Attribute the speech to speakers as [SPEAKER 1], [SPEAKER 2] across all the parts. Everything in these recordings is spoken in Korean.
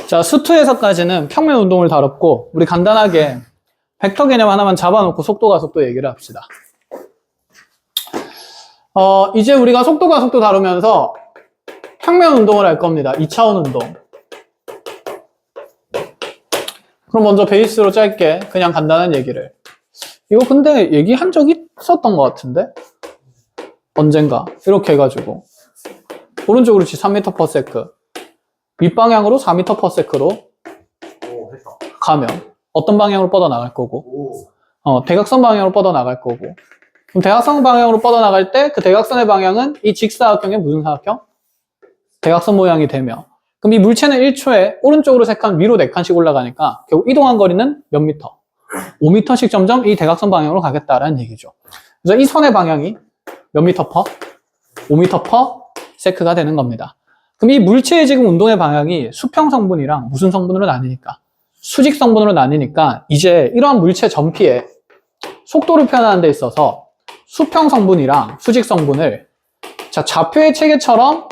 [SPEAKER 1] 자, 수투에서까지는 평면 운동을 다뤘고, 우리 간단하게 벡터 개념 하나만 잡아놓고 속도 가속도 얘기를 합시다. 이제 우리가 속도 가속도 다루면서 평면 운동을 할 겁니다. 2차원 운동. 그럼 먼저 베이스로 짧게 그냥 간단한 얘기를. 이거 근데 얘기한 적이 있었던 것 같은데? 언젠가. 이렇게 해가지고. 오른쪽으로 3m/s. 윗방향으로 4m/s로 가면 어떤 방향으로 뻗어나갈 거고, 대각선 방향으로 뻗어나갈 거고. 그럼 대각선 방향으로 뻗어나갈 때 그 대각선의 방향은 이 직사각형의 무슨 사각형? 대각선 모양이 되며, 그럼 이 물체는 1초에 오른쪽으로 3칸, 위로 4칸씩 올라가니까 결국 이동한 거리는 몇 미터? 5m씩 점점 이 대각선 방향으로 가겠다라는 얘기죠. 그래서 이 선의 방향이 몇 미터 퍼? 5m per sec가 되는 겁니다. 그럼 이 물체의 지금 운동의 방향이 수평 성분이랑 무슨 성분으로 나뉘니까? 수직 성분으로 나뉘니까 이제 이러한 물체 전피에 속도를 표현하는 데 있어서 수평 성분이랑 수직 성분을 자, 좌표의 체계처럼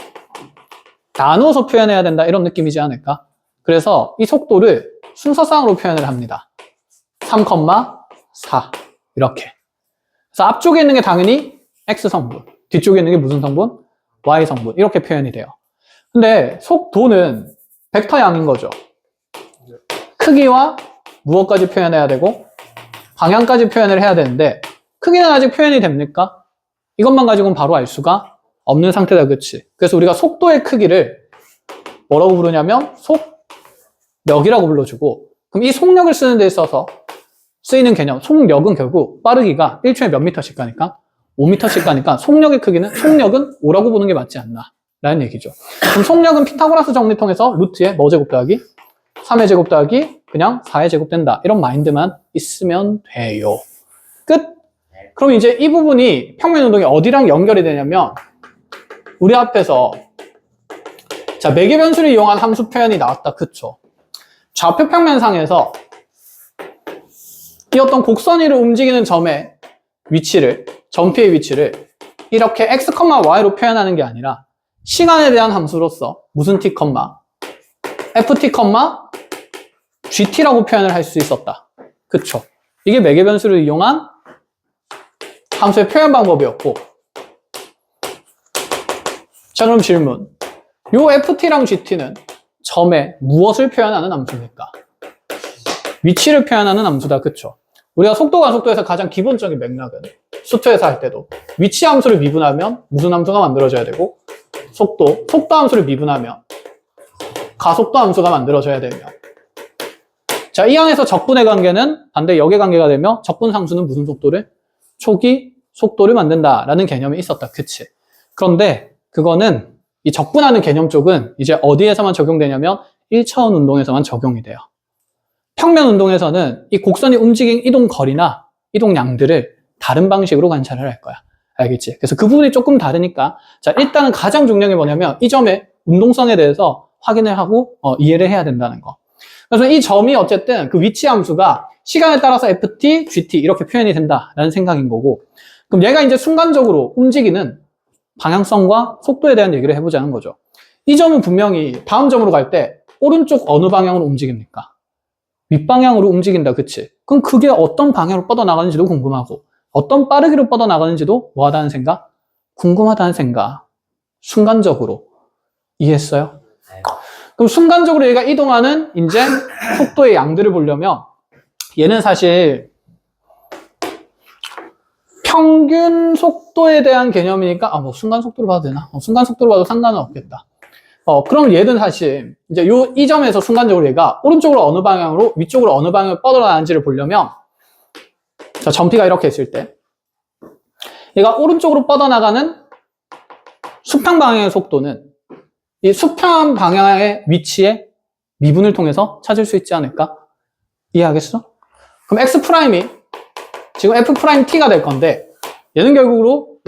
[SPEAKER 1] 나누어서 표현해야 된다, 이런 느낌이지 않을까? 그래서 이 속도를 순서상으로 표현을 합니다. 3,4 이렇게. 그래서 앞쪽에 있는 게 당연히 X 성분, 뒤쪽에 있는 게 무슨 성분? Y 성분, 이렇게 표현이 돼요. 근데 속도는 벡터 양인 거죠. 크기와 무엇까지 표현해야 되고 방향까지 표현을 해야 되는데 크기는 아직 표현이 됩니까? 이것만 가지고는 바로 알 수가 없는 상태다, 그치? 그래서 우리가 속도의 크기를 뭐라고 부르냐면 속력이라고 불러주고, 그럼 이 속력을 쓰는 데 있어서 쓰이는 개념, 속력은 결국 빠르기가 1초에 몇 미터씩 가니까 5m씩 가니까 속력의 크기는, 속력은 5라고 보는 게 맞지 않나 라는 얘기죠. 그럼 속력은 피타고라스 정리통에서 루트에 뭐 제곱 더하기? 3의 제곱 더하기 그냥 4의 제곱 된다, 이런 마인드만 있으면 돼요. 끝. 그럼 이제 이 부분이 평면 운동이 어디랑 연결이 되냐면, 우리 앞에서 자, 매개 변수를 이용한 함수 표현이 나왔다, 그쵸? 좌표 평면상에서 이 어떤 곡선 위로 움직이는 점의 위치를, 점피의 위치를 이렇게 x, y로 표현하는 게 아니라 시간에 대한 함수로서 무슨 t, ft, gt라고 표현을 할 수 있었다, 그쵸? 이게 매개 변수를 이용한 함수의 표현 방법이었고, 자, 그럼 질문. 요 ft랑 gt는 점에 무엇을 표현하는 함수입니까? 위치를 표현하는 함수다, 그쵸? 우리가 속도와 속도에서 가장 기본적인 맥락은 수투에서 할 때도 위치 함수를 미분하면 무슨 함수가 만들어져야 되고, 속도 함수를 미분하면 가속도 함수가 만들어져야 되며, 자, 이 안에서 적분의 관계는 반대 역의 관계가 되며, 적분 상수는 무슨 속도를? 초기 속도를 만든다라는 개념이 있었다, 그치? 그런데 그거는 이 적분하는 개념 쪽은 이제 어디에서만 적용되냐면 1차원 운동에서만 적용이 돼요. 평면 운동에서는 이 곡선이 움직인 이동 거리나 이동 양들을 다른 방식으로 관찰을 할 거야. 알겠지? 그래서 그 부분이 조금 다르니까, 자, 일단은 가장 중요한 게 뭐냐면 이 점의 운동성에 대해서 확인을 하고 이해를 해야 된다는 거. 그래서 이 점이 어쨌든 그 위치 함수가 시간에 따라서 ft, gt 이렇게 표현이 된다라는 생각인 거고, 그럼 얘가 이제 순간적으로 움직이는 방향성과 속도에 대한 얘기를 해보자는 거죠. 이 점은 분명히 다음 점으로 갈 때 오른쪽 어느 방향으로 움직입니까? 윗방향으로 움직인다, 그치? 그럼 그게 어떤 방향으로 뻗어나가는지도 궁금하고, 어떤 빠르기로 뻗어나가는지도 뭐하다는 생각? 궁금하다는 생각. 순간적으로. 이해했어요? 그럼 순간적으로 얘가 이동하는 이제 속도의 양들을 보려면 얘는 사실 평균 속도에 대한 개념이니까, 뭐 순간 속도로 봐도 되나? 순간 속도로 봐도 상관은 없겠다. 그럼 얘는 사실 이제 이 점에서 순간적으로 얘가 오른쪽으로 어느 방향으로, 위쪽으로 어느 방향으로 뻗어나가는지를 보려면, 자, 점피가 이렇게 있을 때 얘가 오른쪽으로 뻗어나가는 수평 방향의 속도는 이 수평 방향의 위치에 미분을 통해서 찾을 수 있지 않을까? 이해하겠어? 그럼 x'이 지금 f't가 될 건데, 얘는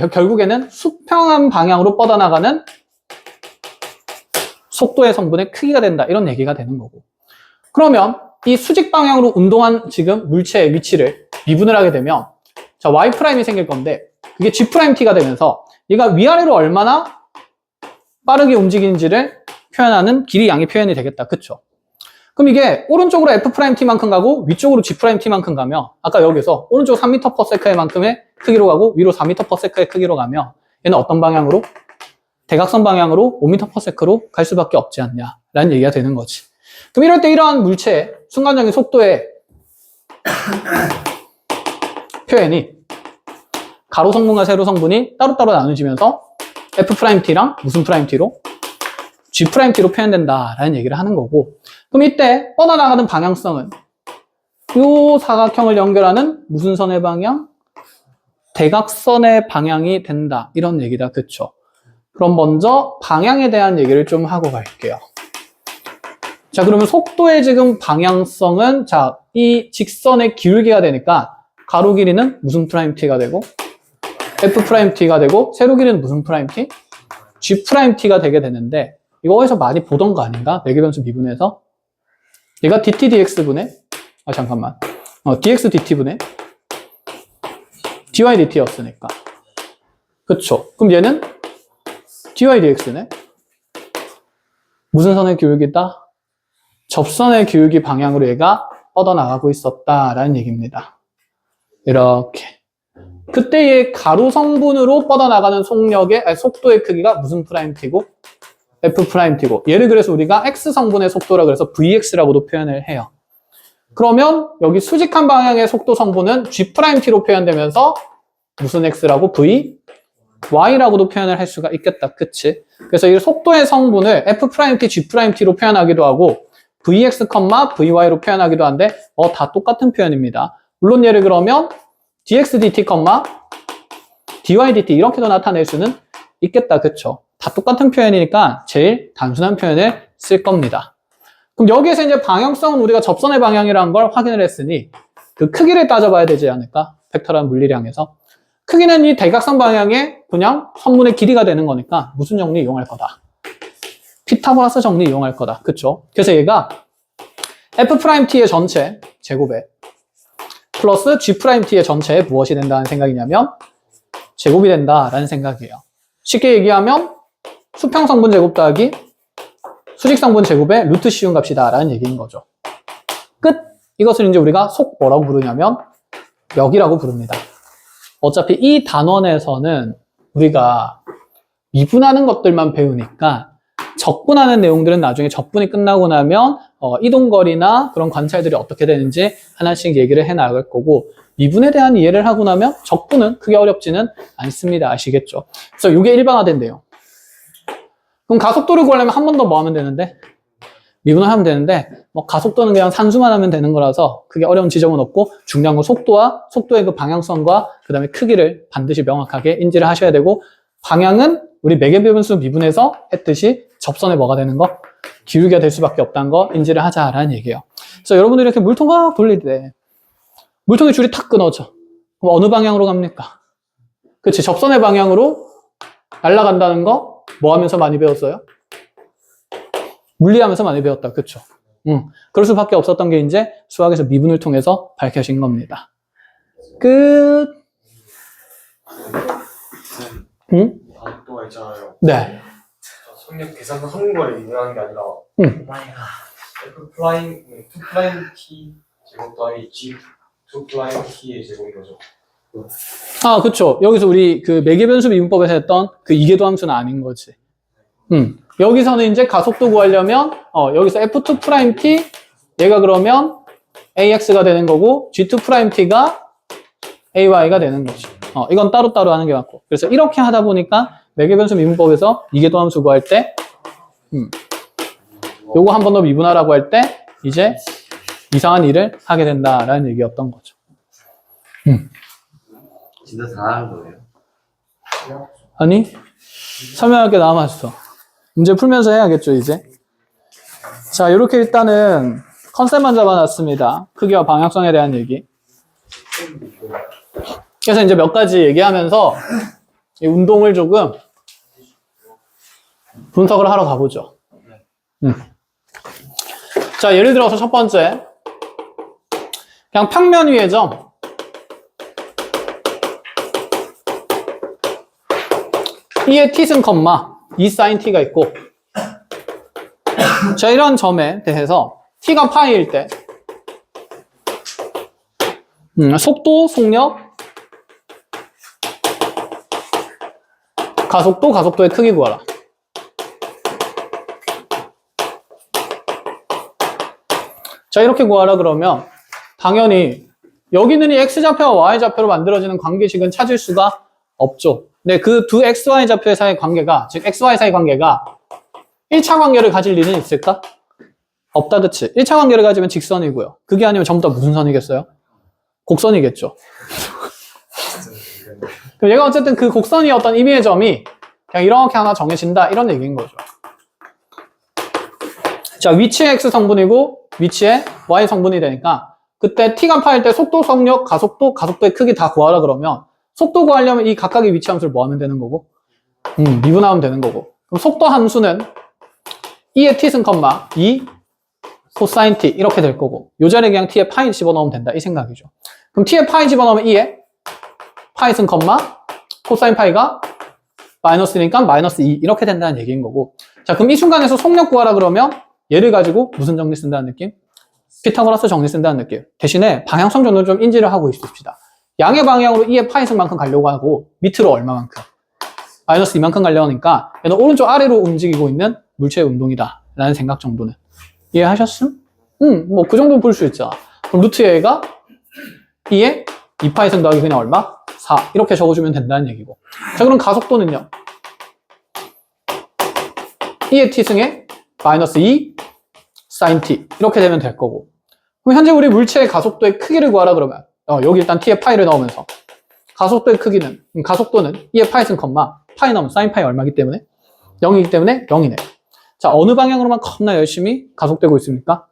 [SPEAKER 1] 결국에는 수평한 방향으로 뻗어나가는 속도의 성분의 크기가 된다, 이런 얘기가 되는 거고. 그러면 이 수직 방향으로 운동한 지금 물체의 위치를 미분을 하게 되면, 자, y'이 생길 건데 그게 g't가 되면서 얘가 위아래로 얼마나 빠르게 움직이는지를 표현하는 길이 양이 표현이 되겠다, 그쵸? 그럼 이게 오른쪽으로 F'T만큼 가고 위쪽으로 G'T만큼 가면 아까 여기서 오른쪽 3m/s의 만큼의 크기로 가고 위로 4m/s의 크기로 가면 얘는 어떤 방향으로? 대각선 방향으로 5m/s로 갈 수밖에 없지 않냐라는 얘기가 되는 거지. 그럼 이럴 때 이러한 물체의 순간적인 속도의 표현이 가로 성분과 세로 성분이 따로따로 나눠지면서 F'T랑 무슨 T'로? G'T로 표현된다라는 얘기를 하는 거고, 그럼 이때 뻗어나가는 방향성은 이 사각형을 연결하는 무슨 선의 방향? 대각선의 방향이 된다, 이런 얘기다. 그쵸? 그럼 먼저 방향에 대한 얘기를 좀 하고 갈게요. 자, 그러면 속도의 지금 방향성은, 자, 이 직선의 기울기가 되니까 가로 길이는 무슨 프라임 T가 되고 F'T가 되고, 세로 길이는 무슨 프라임 T? G'T가 되게 되는데, 이거 어디서 많이 보던 거 아닌가? 매개변수 미분에서 얘가 dt dx분의 잠깐만 dx dt분의 dy dt였으니까, 그쵸? 그럼 얘는 dy dx네. 무슨 선의 기울기다? 접선의 기울기 방향으로 얘가 뻗어나가고 있었다라는 얘기입니다. 이렇게. 그때 얘 가로 성분으로 뻗어나가는 속도의 크기가 무슨 프라임 t고? F'T고, 얘를 그래서 우리가 X성분의 속도라 그래서 Vx라고도 표현을 해요. 그러면 여기 수직한 방향의 속도 성분은 G'T로 표현되면서 무슨 X라고? Vy라고도 표현을 할 수가 있겠다. 그치? 그래서 이 속도의 성분을 F'T, G'T로 표현하기도 하고 Vx, Vy로 표현하기도 한데 다 똑같은 표현입니다. 물론 얘를 그러면 dx dt, dy dt 이렇게도 나타낼 수는 있겠다. 그쵸? 다 똑같은 표현이니까 제일 단순한 표현을 쓸 겁니다. 그럼 여기에서 이제 방향성은 우리가 접선의 방향이라는 걸 확인을 했으니 그 크기를 따져봐야 되지 않을까? 벡터라는 물리량에서. 크기는 이 대각선 방향의 그냥 선분의 길이가 되는 거니까 무슨 정리 이용할 거다? 피타고라스 정리 이용할 거다. 그쵸? 그래서 얘가 F'T의 전체 제곱에 플러스 G'T의 전체에 무엇이 된다는 생각이냐면 제곱이 된다라는 생각이에요. 쉽게 얘기하면 수평성분 제곱 더하기 수직성분 제곱의 루트 씌운 값이다 라는 얘기인 거죠. 끝! 이것을 이제 우리가 속 뭐라고 부르냐면 역이라고 부릅니다. 어차피 이 단원에서는 우리가 미분하는 것들만 배우니까 적분하는 내용들은 나중에 적분이 끝나고 나면 이동거리나 그런 관찰들이 어떻게 되는지 하나씩 얘기를 해 나갈 거고, 미분에 대한 이해를 하고 나면 적분은 크게 어렵지는 않습니다. 아시겠죠? 그래서 이게 일반화된대요. 그럼 가속도를 구하려면 한 번 더 뭐 하면 되는데? 미분을 하면 되는데, 가속도는 그냥 산수만 하면 되는 거라서 그게 어려운 지점은 없고, 중요한 건 속도와 속도의 그 방향성과 그 다음에 크기를 반드시 명확하게 인지를 하셔야 되고, 방향은 우리 매개변수 미분에서 했듯이 접선에 뭐가 되는 거? 기울기가 될 수밖에 없다는 거 인지를 하자라는 얘기예요. 그래서 여러분들이 이렇게 물통 막 돌릴 때 물통의 줄이 탁 끊어져. 그럼 어느 방향으로 갑니까? 그치, 접선의 방향으로 날아간다는 거 뭐 하면서 많이 배웠어요? 물리하면서 많이 배웠다. 그쵸? 그럴 수밖에 없었던 게 이제 수학에서 미분을 통해서 밝혀진 겁니다. 끝. 응?
[SPEAKER 2] 각도가 있잖아요.
[SPEAKER 1] 네.
[SPEAKER 2] 성역 계산하는 거에 유명한 게 아니라 F' T 제곱 더하기 G 2' T의 제곱인 거죠.
[SPEAKER 1] 아, 그쵸. 여기서 우리 그 매개변수 미분법에서 했던 그 이계도 함수는 아닌 거지. 여기서는 이제 가속도 구하려면, 여기서 F2'T, 얘가 그러면 AX가 되는 거고, G2'T가 AY가 되는 거지. 이건 따로따로 하는 게 맞고. 그래서 이렇게 하다 보니까 매개변수 미분법에서 이계도 함수 구할 때, 요거 한 번 더 미분하라고 할 때, 이제 이상한 일을 하게 된다라는 얘기였던 거죠.
[SPEAKER 3] 진짜 잘하는 거예요?
[SPEAKER 1] 아니, 설명할 게 남았어. 문제 풀면서 해야겠죠, 이제. 자, 이렇게 일단은 컨셉만 잡아놨습니다. 크기와 방향성에 대한 얘기. 그래서 이제 몇 가지 얘기하면서 이 운동을 조금 분석을 하러 가보죠. 자, 예를 들어서 첫 번째. 그냥 평면 위의 점. E의 t승 컴마 2 sin t가 있고, 자, 이런 점에 대해서 t가 파이일 때 속도, 속력, 가속도, 가속도의 크기 구하라. 자, 이렇게 구하라 그러면 당연히 여기는 이 x좌표와 y좌표로 만들어지는 관계식은 찾을 수가 없죠. 근데 그 두 xy 좌표 사이의 관계가, 즉 xy 사이 관계가 1차 관계를 가질 리는 있을까? 없다, 그치? 1차 관계를 가지면 직선이고요. 그게 아니면 전부 다 무슨 선이겠어요? 곡선이겠죠. 그럼 얘가 어쨌든 그 곡선이 어떤 임의의 점이 그냥 이렇게 하나 정해진다, 이런 얘기인 거죠. 자, 위치의 x 성분이고 위치의 y 성분이 되니까 그때 t가 파일 때 속도, 속력, 가속도, 가속도의 크기 다 구하라 그러면 속도 구하려면 이 각각의 위치 함수를 뭐 하면 되는 거고? 미분하면 되는 거고. 그럼 속도 함수는 2의 t승, 2 코사인 t 이렇게 될 거고 요 자리에 그냥 t에 파이 집어넣으면 된다 이 생각이죠. 그럼 t에 파이 집어넣으면 2에 파이승, 코사인 파이가 마이너스니까 마이너스 2 이렇게 된다는 얘기인 거고. 자, 그럼 이 순간에서 속력 구하라 그러면 얘를 가지고 무슨 정리 쓴다는 느낌? 피타고라스 정리 쓴다는 느낌. 대신에 방향성 정도는 좀 인지를 하고 있읍시다. 양의 방향으로 2의 파이승만큼 가려고 하고 밑으로 얼마만큼? 마이너스 2만큼 가려고 하니까 얘는 오른쪽 아래로 움직이고 있는 물체의 운동이다 라는 생각 정도는 이해하셨음? 뭐 그 정도는 볼 수 있잖아. 그럼 루트 얘가 2에 2파이승 더하기 그냥 얼마? 4 이렇게 적어주면 된다는 얘기고. 자, 그럼 가속도는요? 2의 t승에 마이너스 2 사인 t 이렇게 되면 될 거고. 그럼 현재 우리 물체의 가속도의 크기를 구하라 그러면 여기 일단 t의 파이를 넣으면서 가속도의 크기는 가속도는 2의 파이승, 파이 넣으면 사인 파이 얼마이기 때문에 0이기 때문에 0이네. 자, 어느 방향으로만 겁나 열심히 가속되고 있습니까?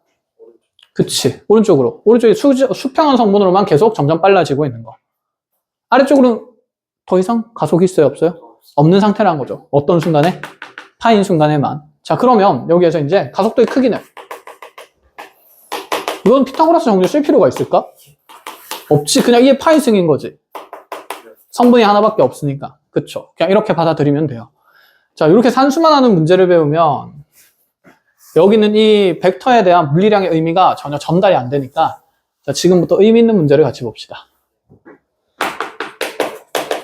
[SPEAKER 1] 그치, 오른쪽으로. 오른쪽에 수평한 성분으로만 계속 점점 빨라지고 있는 거. 아래쪽으로는 더 이상 가속이 있어요, 없어요? 없는 상태라는 거죠. 어떤 순간에? 파인 순간에만. 자, 그러면 여기에서 이제 가속도의 크기는 이건 피타고라스 정리 쓸 필요가 있을까? 없지. 그냥 이게 파이승인 거지. 성분이 하나밖에 없으니까. 그쵸? 그냥 이렇게 받아들이면 돼요. 자, 이렇게 산수만 하는 문제를 배우면 여기는 이 벡터에 대한 물리량의 의미가 전혀 전달이 안 되니까 자, 지금부터 의미 있는 문제를 같이 봅시다.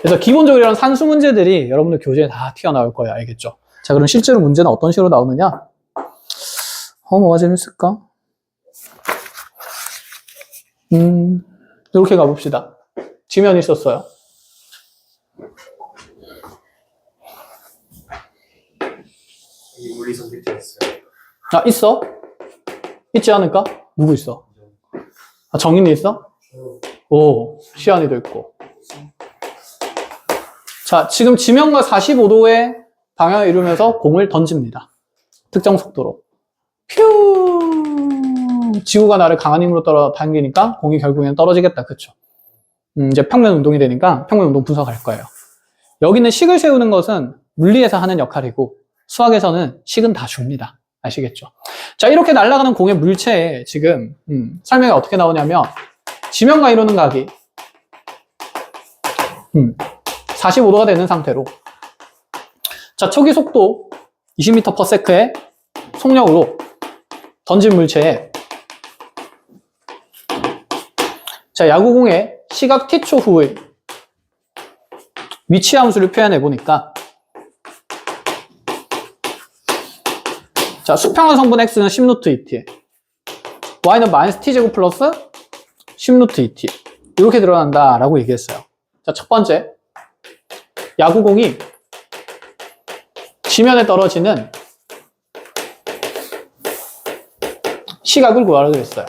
[SPEAKER 1] 그래서 기본적으로 이런 산수 문제들이 여러분들 교재에 다 튀어나올 거예요. 알겠죠? 자, 그럼 실제로 문제는 어떤 식으로 나오느냐? 뭐가 재밌을까? 이렇게 가봅시다. 지면이 있었어요.
[SPEAKER 2] 이 물리선 밑에 있어요.
[SPEAKER 1] 아, 있어? 있지 않을까? 누구 있어? 아, 정인이 있어? 오, 시안이도 있고. 자, 지금 지면과 45도의 방향을 이루면서 공을 던집니다. 특정 속도로. 퓨! 지구가 나를 강한 힘으로 당기니까 공이 결국에는 떨어지겠다. 그쵸? 이제 평면 운동이 되니까 평면 운동 분석할 거예요. 여기는 식을 세우는 것은 물리에서 하는 역할이고 수학에서는 식은 다 줍니다. 아시겠죠? 자, 이렇게 날아가는 공의 물체에 지금 설명이 어떻게 나오냐면 지면과 이루는 각이 45도가 되는 상태로 자, 초기 속도 20m/s의 속력으로 던진 물체에 자, 야구공의 시각 t초 후의 위치 함수를 표현해 보니까 자, 수평한 성분 x는 10루트 2t y는 마이너스 t제곱 플러스 10루트 2t 이렇게 드러난다 라고 얘기했어요. 자, 첫 번째 야구공이 지면에 떨어지는 시각을 구하라 그랬어요.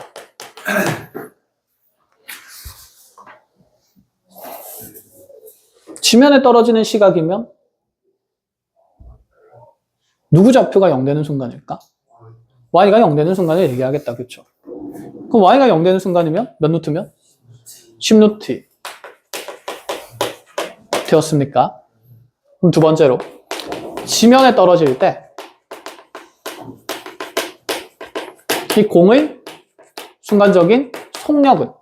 [SPEAKER 1] 지면에 떨어지는 시각이면 누구 좌표가 0 되는 순간일까? y가 0 되는 순간을 얘기하겠다. 그쵸? 그럼 y가 0 되는 순간이면 몇 루트면? 10루트 되었습니까? 그럼 두 번째로 지면에 떨어질 때 이 공의 순간적인 속력은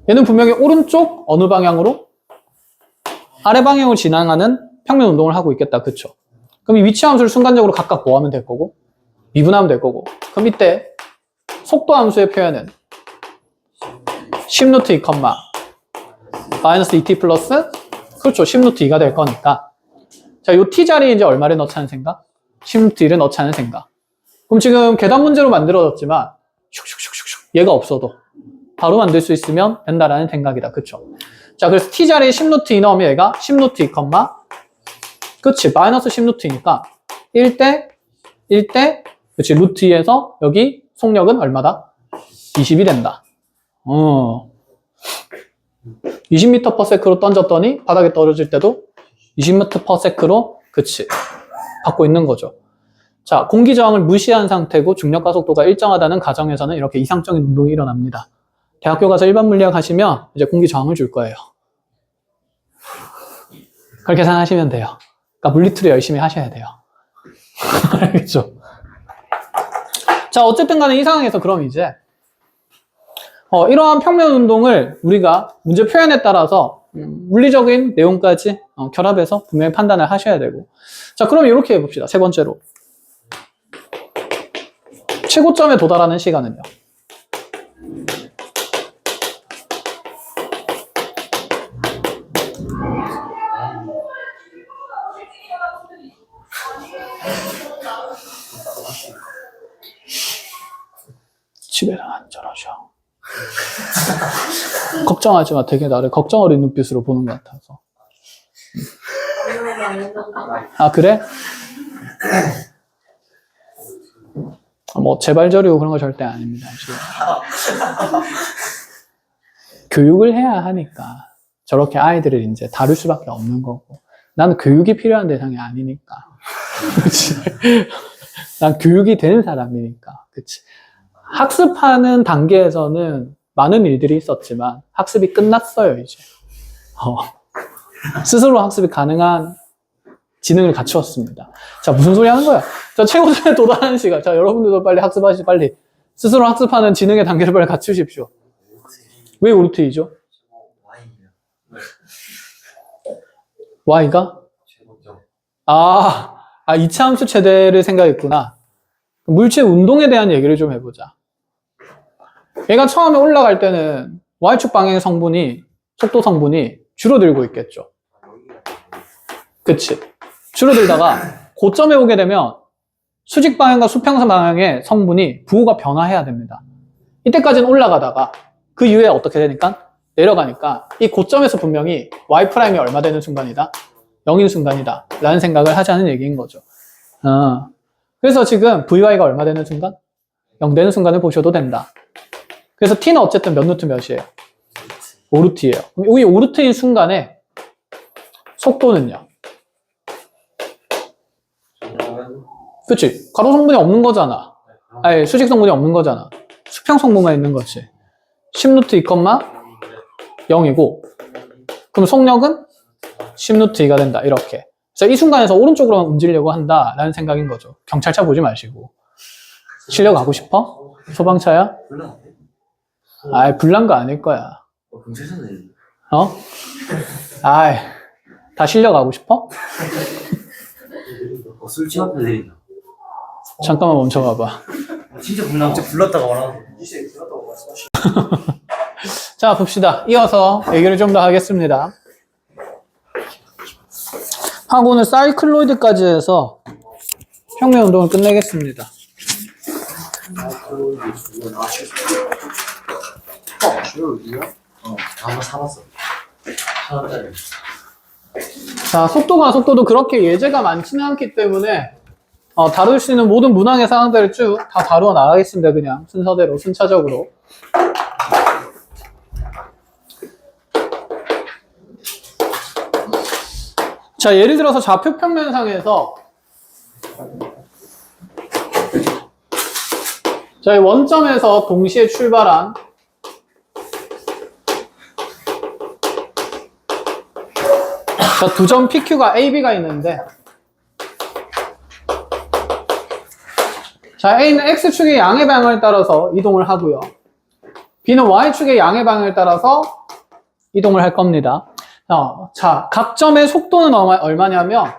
[SPEAKER 1] 얘는 분명히 오른쪽 어느 방향으로? 아래 방향으로 진행하는 평면 운동을 하고 있겠다. 그쵸? 그럼 이 위치 함수를 순간적으로 각각 뭐 하면 될 거고? 미분하면 될 거고. 그럼 이때 속도 함수의 표현은 10 루트 2, 마이너스 2t 플러스 그렇죠. 10 루트 2가 될 거니까. 자, 요 t 자리에 이제 얼마를 넣자는 생각? 10 루트 2를 넣자는 생각. 그럼 지금 계산 문제로 만들어졌지만 슉슉슉슉슉 얘가 없어도 바로 만들 수 있으면 된다라는 생각이다. 그쵸? 자, 그래서 t 자리에 10 루트 2 넣으면 얘가 10 루트 2, 그치? 마이너스 10 루트 2니까 1대 그치? 루트 2에서 여기 속력은 얼마다? 20이 된다. 20m/s로 던졌더니 바닥에 떨어질 때도 20m/s로 그치? 받고 있는 거죠. 자, 공기 저항을 무시한 상태고 중력과 속도가 일정하다는 가정에서는 이렇게 이상적인 운동이 일어납니다. 대학교 가서 일반 물리학 하시면 이제 공기 저항을 줄 거예요. 그렇게 계산하시면 돼요. 그러니까 물리투를 열심히 하셔야 돼요. 알겠죠? 자, 어쨌든 간에 이 상황에서 그럼 이제 이러한 평면 운동을 우리가 문제 표현에 따라서 물리적인 내용까지 결합해서 분명히 판단을 하셔야 되고. 자, 그럼 이렇게 해봅시다. 세 번째로. 최고점에 도달하는 시간은요. 집에는 안 저러셔. 걱정하지 마. 되게 나를 걱정 어린 눈빛으로 보는 것 같아서. 아, 그래? 뭐 재발저리고 그런 거 절대 아닙니다. 교육을 해야 하니까 저렇게 아이들을 이제 다룰 수밖에 없는 거고. 나는 교육이 필요한 대상이 아니니까. 그치? 난 교육이 되는 사람이니까. 그치? 학습하는 단계에서는 많은 일들이 있었지만 학습이 끝났어요, 이제. 스스로 학습이 가능한 지능을 갖추었습니다. 자, 무슨 소리 하는 거야? 자, 최고점에 도달하는 시간. 자, 여러분들도 빨리 학습하시죠, 빨리. 스스로 학습하는 지능의 단계를 빨리 갖추십시오. 왜 오르트이죠? Y가? 이차함수 최대를 생각했구나. 물체 운동에 대한 얘기를 좀 해보자. 얘가 처음에 올라갈 때는 Y축 방향의 성분이, 속도 성분이 줄어들고 있겠죠. 그치? 줄어들다가 고점에 오게 되면 수직 방향과 수평선 방향의 성분이 부호가 변화해야 됩니다. 이때까지는 올라가다가 그 이후에 어떻게 되니까? 내려가니까 이 고점에서 분명히 Y'이 얼마 되는 순간이다? 0인 순간이다 라는 생각을 하자는 얘기인 거죠. 그래서 지금 VY가 얼마 되는 순간? 0 되는 순간을 보셔도 된다. 그래서 T는 어쨌든 몇 루트 몇이에요? 5루트예요. 그럼 이 5루트인 순간에 속도는요? 그치? 가로 성분이 없는 거잖아. 아니, 수직 성분이 없는 거잖아. 수평 성분만 있는 거지. 10루트 2, 0이고 그럼 속력은 10루트 2가 된다. 이렇게. 그래서 이 순간에서 오른쪽으로만 움직이려고 한다라는 생각인 거죠. 경찰차 보지 마시고. 실려가고 싶어? 소방차야? 불난 거 아닐 거야.
[SPEAKER 3] 경찰서는
[SPEAKER 1] 다 실려가고 싶어?
[SPEAKER 3] 술 취한 애들이나.
[SPEAKER 1] 잠깐만 멈춰봐봐.
[SPEAKER 3] 진짜 불렀다가 말하고.
[SPEAKER 1] 자, 봅시다. 이어서 얘기를 좀 더 하겠습니다. 하고 오늘 사이클로이드까지 해서 평면 운동을 끝내겠습니다.
[SPEAKER 3] 한번 사봤어.
[SPEAKER 1] 자, 속도도 그렇게 예제가 많지는 않기 때문에 다룰 수 있는 모든 문항의 상황들을 쭉 다 다루어 나가겠습니다. 그냥 순서대로, 순차적으로. 자, 예를 들어서 좌표 평면상에서 저희 원점에서 동시에 출발한 두 점 PQ가 A, B가 있는데 자, A는 X축의 양의 방향을 따라서 이동을 하고요. B는 Y축의 양의 방향을 따라서 이동을 할 겁니다. 자, 각 점의 속도는 얼마냐면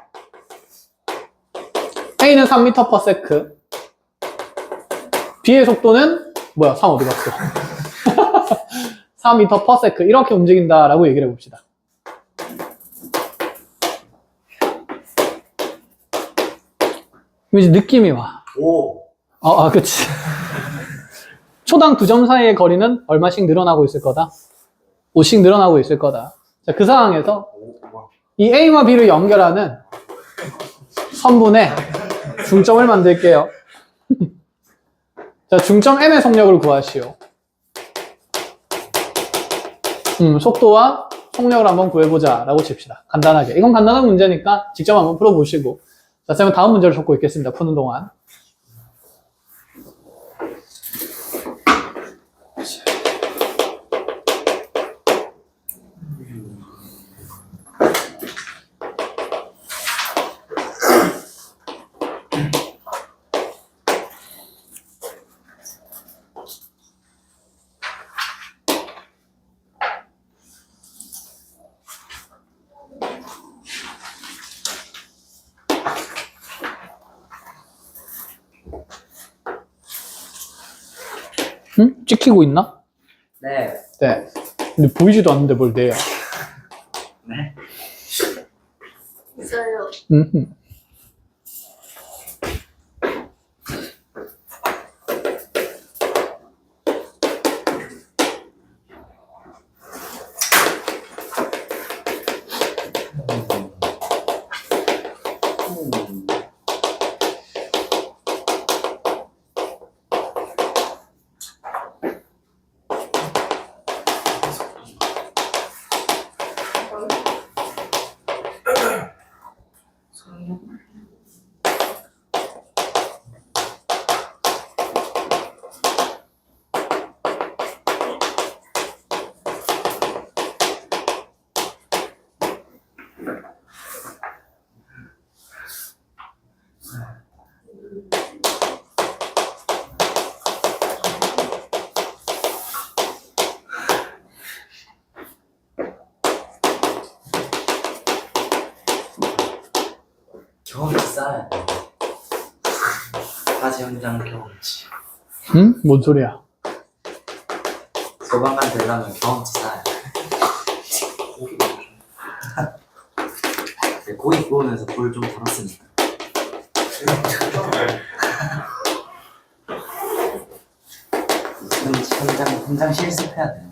[SPEAKER 1] A는 3m/s, B의 속도는 뭐야? 3 어디 갔어? 4m/s 이렇게 움직인다라고 얘기를 해봅시다. 이제 느낌이 와.
[SPEAKER 3] 오.
[SPEAKER 1] 그치. 초당 2점 사이의 거리는 얼마씩 늘어나고 있을 거다? 5씩 늘어나고 있을 거다. 자, 그 상황에서 이 A와 B를 연결하는 선분의 중점을 만들게요. 자, 중점 M의 속력을 구하시오. 속도와 속력을 한번 구해보자 라고 칩시다. 간단하게. 이건 간단한 문제니까 직접 한번 풀어보시고. 자, 쌤은 다음 문제를 적고 있겠습니다. 푸는 동안. 찍히고 있나?
[SPEAKER 3] 네.
[SPEAKER 1] 네. 근데 보이지도 않는데 뭘 내요?
[SPEAKER 3] 네.
[SPEAKER 4] 있어요.
[SPEAKER 3] 경험치 쌓아야 돼. 과제 현장 경험치.
[SPEAKER 1] 응? 뭔 소리야?
[SPEAKER 3] 소방관 되려면 경험치 쌓아야 돼. 네, 고기 구우면서 불 좀 달았으니까. 현장 실습해야 돼.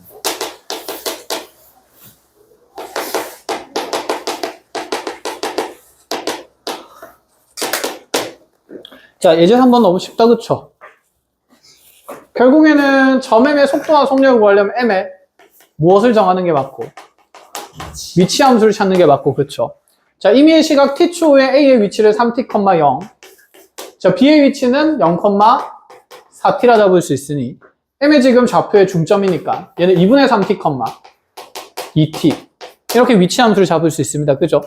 [SPEAKER 1] 자, 예제 3번 너무 쉽다, 그쵸? 결국에는 점 M의 속도와 속력을 구하려면 M의 무엇을 정하는 게 맞고, 위치 함수를 찾는 게 맞고, 그쵸? 자, 임의의 시각 T초에 A의 위치를 3t, 0. 자, B의 위치는 0,4t라 잡을 수 있으니, M의 지금 좌표의 중점이니까, 얘는 2분의 3t, 2t. 이렇게 위치 함수를 잡을 수 있습니다. 그죠?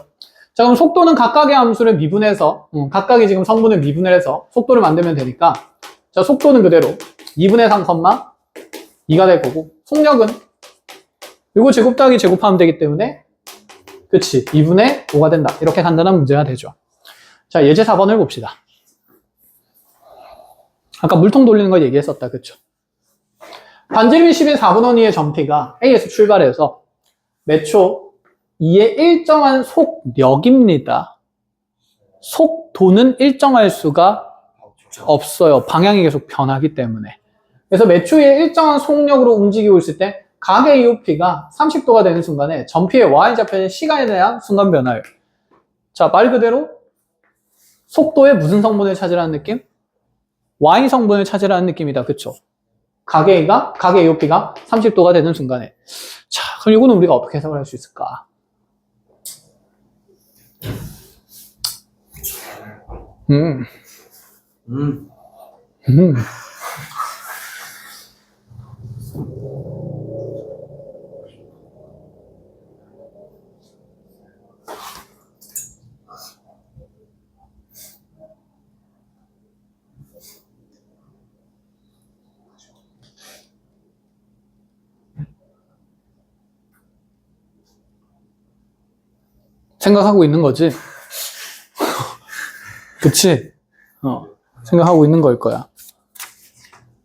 [SPEAKER 1] 자, 그럼 속도는 각각의 함수를 미분해서, 각각이 지금 성분을 미분을 해서 속도를 만들면 되니까, 자, 속도는 그대로 2분의 3, 2가 될 거고, 속력은 이거 제곱 더하기 제곱하면 되기 때문에, 그치, 2분의 5가 된다. 이렇게 간단한 문제가 되죠. 자, 예제 4번을 봅시다. 아까 물통 돌리는 거 얘기했었다. 그쵸? 반지름이 10인 4분의 2의 점T가 A에서 출발해서 몇 초? 2의 일정한 속력입니다. 속도는 일정할 수가 없어요. 방향이 계속 변하기 때문에. 그래서 몇 초에 일정한 속력으로 움직이고 있을 때 각의 EOP가 30도가 되는 순간에 점P의 Y좌표는 시간에 대한 순간 변화예요. 자, 말 그대로 속도의 무슨 성분을 찾으라는 느낌? Y 성분을 찾으라는 느낌이다. 그쵸? 각의 EOP가 30도가 되는 순간에. 자, 그럼 이거는 우리가 어떻게 해석을 할 수 있을까? 음. 생각하고 있는 거지? 그치? 생각하고 있는 걸 거야.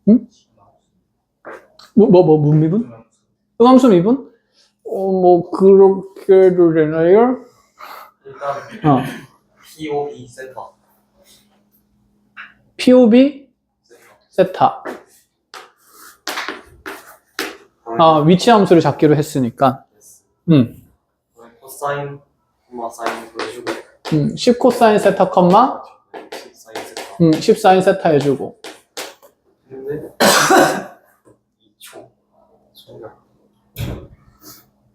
[SPEAKER 1] 응? 뭔 미분? 음함수 미분? 뭐 그렇게도 되나요?
[SPEAKER 2] 일단 POV 세타.
[SPEAKER 1] POV 세타. 위치 함수를 잡기로 했으니까.
[SPEAKER 2] 코사인, 사인 보여주고
[SPEAKER 1] 10 코사인 세타 컴마
[SPEAKER 2] 사인 세타.
[SPEAKER 1] 10 사인 세타 해주고.
[SPEAKER 2] 근데 2초 속력.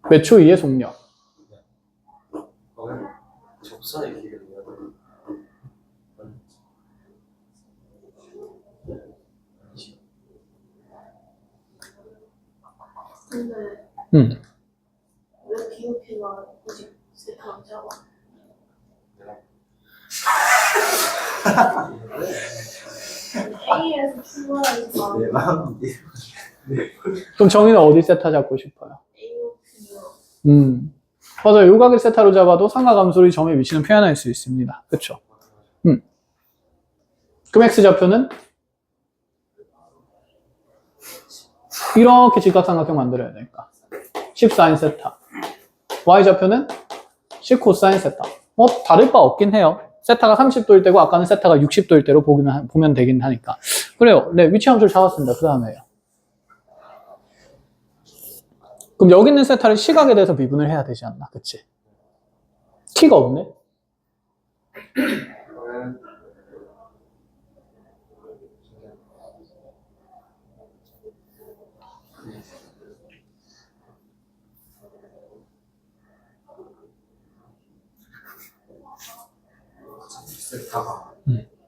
[SPEAKER 1] 몇 초 이의 속력?
[SPEAKER 2] 그러면 접선의 길이를 내야 돼.
[SPEAKER 4] 근데 왜 BOP가 굳이 세타로 잡아? A에서 출발해서
[SPEAKER 3] 내 마음이.
[SPEAKER 1] 그럼 정의는 어디 세타 잡고 싶어요?
[SPEAKER 4] AOP요.
[SPEAKER 1] 맞아요. 요각을 세타로 잡아도 삼각함수의 점의 위치는 표현할 수 있습니다. 그쵸? 그럼 X좌표는? 이렇게 직각삼각형 만들어야 되니까 10 사인 세타. Y좌표는 10 코사인 세타. 뭐 다를 바 없긴 해요. 세타가 30도일 때고 아까는 세타가 60도일 때로 보면 되긴 하니까. 그래요. 네, 위치 함수를 잡았습니다. 그 다음에요. 그럼 여기 있는 세타를 시각에 대해서 미분을 해야 되지 않나? 그치? 키가 없네?
[SPEAKER 2] 그러면 세타가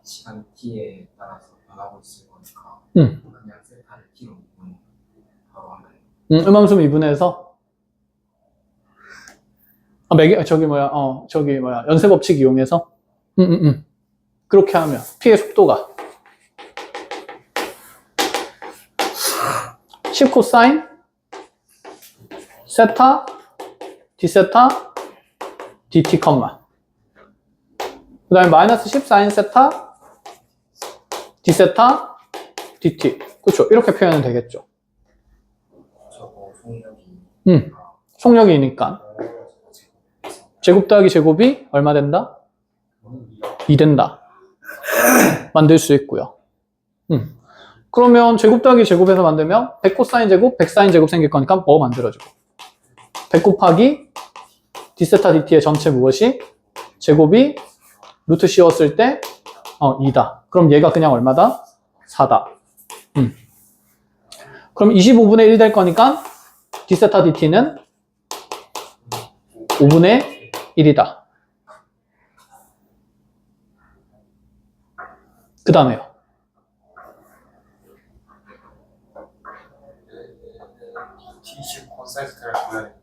[SPEAKER 2] 시간 t에 따라서 변하고 있을 거니까 그냥 세타를 t로 바로 하면
[SPEAKER 1] 음함수 미분해서 연쇄 법칙 이용해서 그렇게 하면 P의 속도가 10 코사인 세타 D세타 DT 컴마 그 다음에 마이너스 10 사인 세타 D세타 DT 그렇죠. 이렇게 표현은 되겠죠.
[SPEAKER 2] 저거 속력이
[SPEAKER 1] 속력이니까 제곱 더하기 제곱이 얼마 된다? 2 된다. 만들 수 있고요. 그러면 제곱 더하기 제곱에서 만들면 100 코사인 제곱, 100 사인 제곱 생길 거니까 뭐 만들어주고 100 곱하기 D세타 DT의 전체 무엇이? 제곱이 루트 씌웠을 때 2다. 그럼 얘가 그냥 얼마다? 4다. 그럼 25분의 1 될 거니까 D세타 DT는 5분의 1이다. 그 다음에요.
[SPEAKER 2] T10 코사인 세타를 구해야 돼.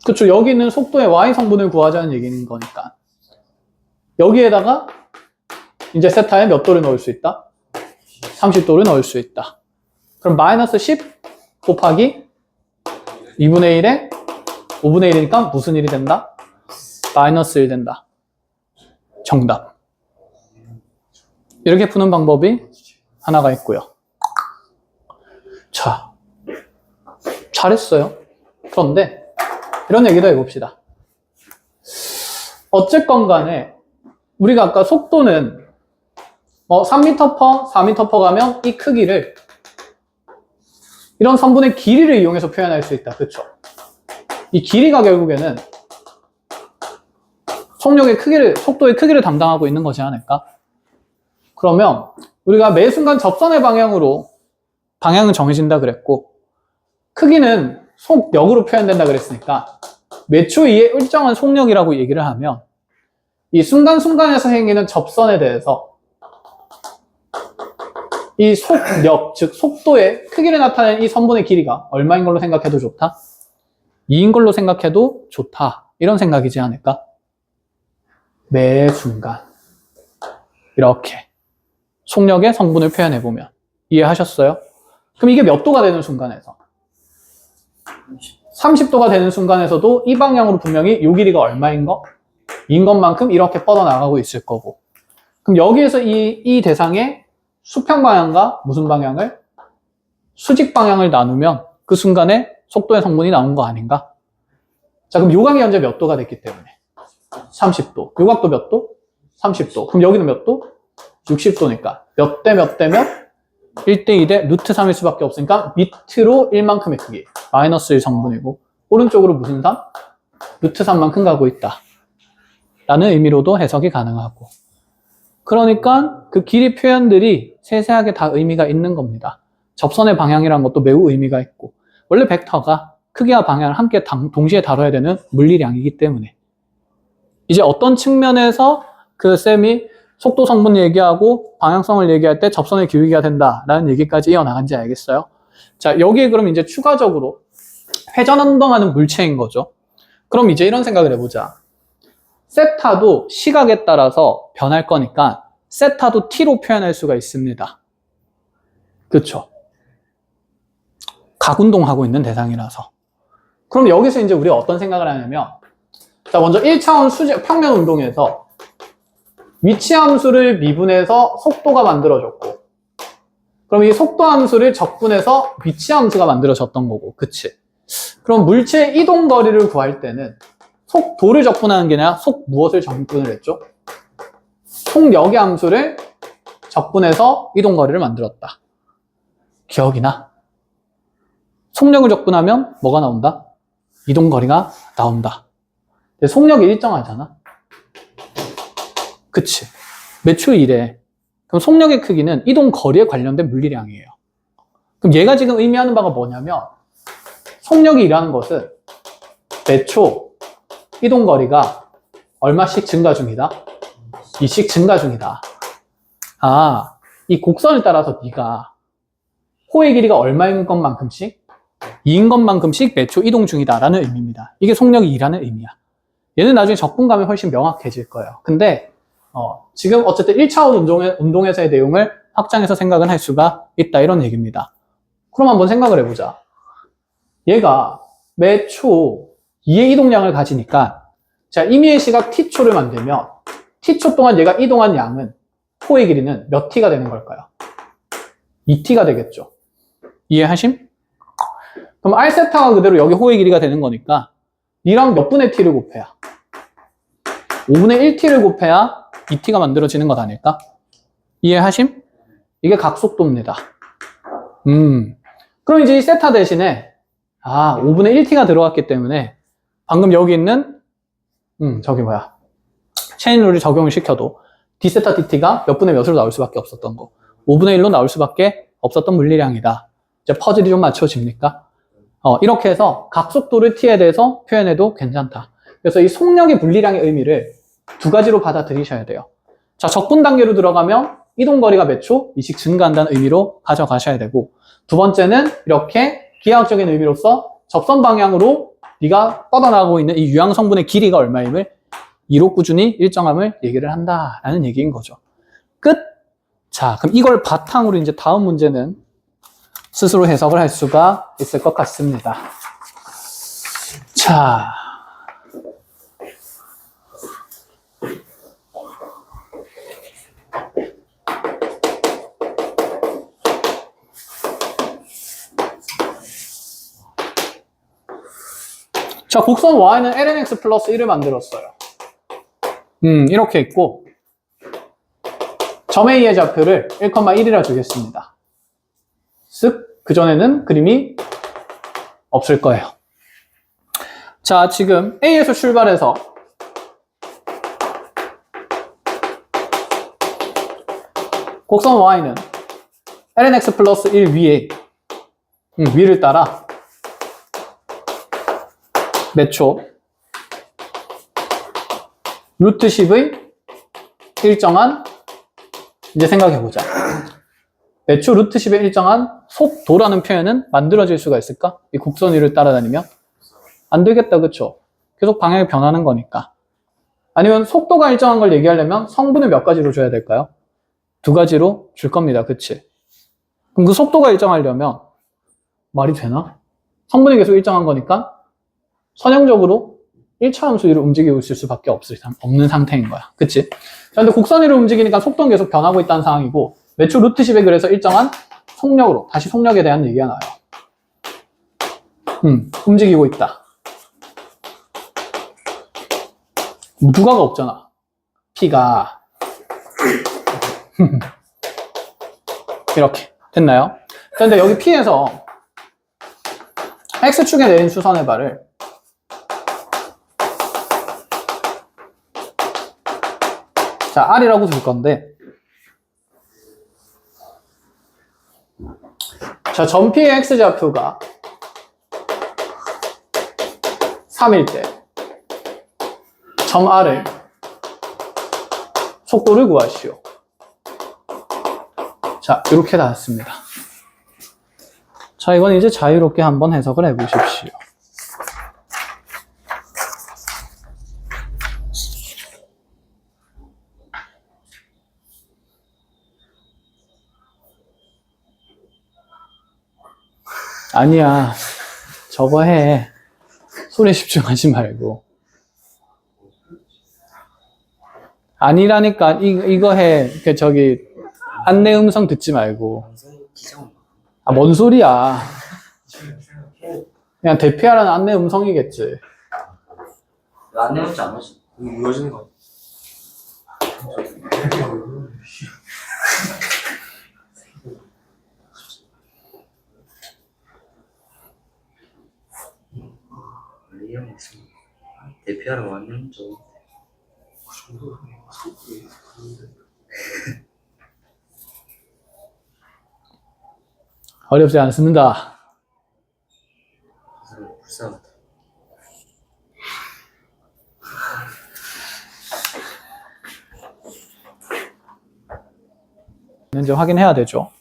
[SPEAKER 1] 그쵸. 여기는 속도의 Y 성분을 구하자는 얘기인 거니까. 여기에다가 이제 세타에 몇 도를 넣을 수 있다? 30도를 넣을 수 있다. 그럼 마이너스 10 곱하기 2분의 1에 5분의 1이니까 무슨 1이 된다? 마이너스 1 된다. 정답. 이렇게 푸는 방법이 하나가 있고요. 자, 잘했어요. 그런데 이런 얘기도 해봅시다. 어쨌건 간에 우리가 아까 속도는 3m/, 4m/, 가면 이 크기를 이런 선분의 길이를 이용해서 표현할 수 있다. 그렇죠? 이 길이가 결국에는 속도의 크기를 담당하고 있는 거지 않을까? 그러면 우리가 매 순간 접선의 방향은 정해진다 그랬고 크기는 속력으로 표현된다 그랬으니까 몇 초 이에 일정한 속력이라고 얘기를 하면 이 순간순간에서 생기는 접선에 대해서 이 속력, 즉 속도의 크기를 나타내는 이 선분의 길이가 얼마인 걸로 생각해도 좋다? 2인 걸로 생각해도 좋다. 이런 생각이지 않을까? 매 순간 이렇게 속력의 성분을 표현해보면 이해하셨어요? 그럼 이게 몇 도가 되는 순간에서? 30도가 되는 순간에서도 이 방향으로 분명히 이 길이가 얼마인 거? 인 것만큼 이렇게 뻗어나가고 있을 거고 그럼 여기에서 이 대상의 수평 방향과 무슨 방향을? 수직 방향을 나누면 그 순간에 속도의 성분이 나온 거 아닌가? 자, 그럼 요각이 현재 몇 도가 됐기 때문에? 30도. 요각도 몇 도? 30도. 그럼 여기는 몇 도? 60도니까. 몇 대 몇 대면? 1대 2대 루트 3일 수밖에 없으니까 밑으로 1만큼의 크기. 마이너스 1 성분이고 오른쪽으로 무슨 3? 루트 3만큼 가고 있다. 라는 의미로도 해석이 가능하고. 그러니까 그 길이 표현들이 세세하게 다 의미가 있는 겁니다. 접선의 방향이라는 것도 매우 의미가 있고 원래 벡터가 크기와 방향을 함께 동시에 다뤄야 되는 물리량이기 때문에 이제 어떤 측면에서 그 쌤이 속도 성분 얘기하고 방향성을 얘기할 때 접선의 기울기가 된다라는 얘기까지 이어나간지 알겠어요? 자, 여기에 그럼 이제 추가적으로 회전 운동하는 물체인 거죠. 그럼 이제 이런 생각을 해보자. 세타도 시각에 따라서 변할 거니까 세타도 t로 표현할 수가 있습니다. 그쵸? 각운동하고 있는 대상이라서. 그럼 여기서 이제 우리가 어떤 생각을 하냐면 자, 먼저 1차원 평면 운동에서 위치 함수를 미분해서 속도가 만들어졌고 그럼 이 속도 함수를 적분해서 위치 함수가 만들어졌던 거고 그치? 그럼 물체의 이동 거리를 구할 때는 속도를 적분하는 게 아니라 속 무엇을 적분을 했죠? 속력의 함수를 적분해서 이동 거리를 만들었다. 기억이 나? 속력을 적분하면 뭐가 나온다? 이동 거리가 나온다. 근데 속력이 일정하잖아. 그치? 몇 초 이래. 그럼 속력의 크기는 이동 거리에 관련된 물리량이에요. 그럼 얘가 지금 의미하는 바가 뭐냐면 속력이 일하는 것은 몇 초 이동 거리가 얼마씩 증가 중이다? 2씩 증가 중이다. 아, 이 곡선을 따라서 네가 호의 길이가 얼마인 것만큼씩 2인 것만큼씩 몇 초 이동 중이다라는 의미입니다. 이게 속력이 일하는 의미야. 얘는 나중에 적분감이 훨씬 명확해질 거예요. 근데 지금 어쨌든 1차원 운동에서의 내용을 확장해서 생각은 할 수가 있다 이런 얘기입니다. 그럼 한번 생각을 해보자. 얘가 매 초 2의 이동량을 가지니까 자, 임의의 시각 t초를 만들면 t초 동안 얘가 이동한 양은 호의 길이는 몇 t가 되는 걸까요? 2t가 되겠죠. 이해하심? 그럼 r세타가 그대로 여기 호의 길이가 되는 거니까 이랑 몇 분의 t를 곱해야? 5분의 1t를 곱해야 2t가 만들어지는 것 아닐까? 이해하심? 이게 각속도입니다. 그럼 이제 이 세타 대신에 5분의 1t가 들어갔기 때문에 방금 여기 있는 저기 뭐야 체인 룰을 적용을 시켜도 d세타 dt가 몇 분의 몇으로 나올 수밖에 없었던 거 5분의 1로 나올 수밖에 없었던 물리량이다. 이제 퍼즐이 좀 맞춰집니까? 이렇게 해서 각속도를 t에 대해서 표현해도 괜찮다. 그래서 이 속력의 물리량의 의미를 두 가지로 받아들이셔야 돼요. 자, 적분 단계로 들어가면 이동거리가 몇 초? 2씩 증가한다는 의미로 가져가셔야 되고 두 번째는 이렇게 기하학적인 의미로서 접선 방향으로 네가 뻗어나가고 있는 이 유향 성분의 길이가 얼마임을 2로 꾸준히 일정함을 얘기를 한다라는 얘기인 거죠. 끝! 자, 그럼 이걸 바탕으로 이제 다음 문제는 스스로 해석을 할 수가 있을 것 같습니다. 자. 자, 곡선 y는 lnx 플러스 1을 만들었어요. 이렇게 있고 점 A의 좌표를 1,1이라 주겠습니다. 쓱, 그전에는 그림이 없을 거예요. 자, 지금 A에서 출발해서 곡선 y는 lnx 플러스 1 위에 위를 따라 몇 초? 루트 10의 일정한 이제 생각해보자. 몇 초 루트 10의 일정한 속도라는 표현은 만들어질 수가 있을까? 이 곡선 위를 따라다니면? 안 되겠다, 그쵸? 계속 방향이 변하는 거니까. 아니면 속도가 일정한 걸 얘기하려면 성분을 몇 가지로 줘야 될까요? 두 가지로 줄 겁니다, 그치? 그럼 그 속도가 일정하려면 말이 되나? 성분이 계속 일정한 거니까 선형적으로 1차 함수 위로 움직이고 있을 수밖에 없는 상태인 거야. 그치? 자, 근데 곡선 위로 움직이니까 속도는 계속 변하고 있다는 상황이고 매출 루트 10에 그래서 일정한 속력으로, 다시 속력에 대한 얘기가 나와요. 움직이고 있다. 누가가 없잖아. P가. 이렇게. 됐나요? 그런데 여기 P에서 X축에 내린 수선의 발을 자, R이라고 둘 건데 자, 전 P의 X좌표가 3일 때 점 R을 속도를 구하시오. 자, 이렇게 나왔습니다. 자, 이건 이제 자유롭게 한번 해석을 해보십시오. 아니야, 저거 해. 소리에 집중하지 말고. 아니라니까, 이거 해. 안내 음성 듣지 말고. 아, 뭔 소리야. 그냥 대피하라는 안내 음성이겠지.
[SPEAKER 3] 왜 안 내놓지 안 하지?
[SPEAKER 2] 이어지는 거.
[SPEAKER 3] 이런 거 있으면 대피하러 왔는 좀.
[SPEAKER 1] 어렵지 않습니다.
[SPEAKER 3] 불쌍하다.
[SPEAKER 1] 이제 확인해야 되죠.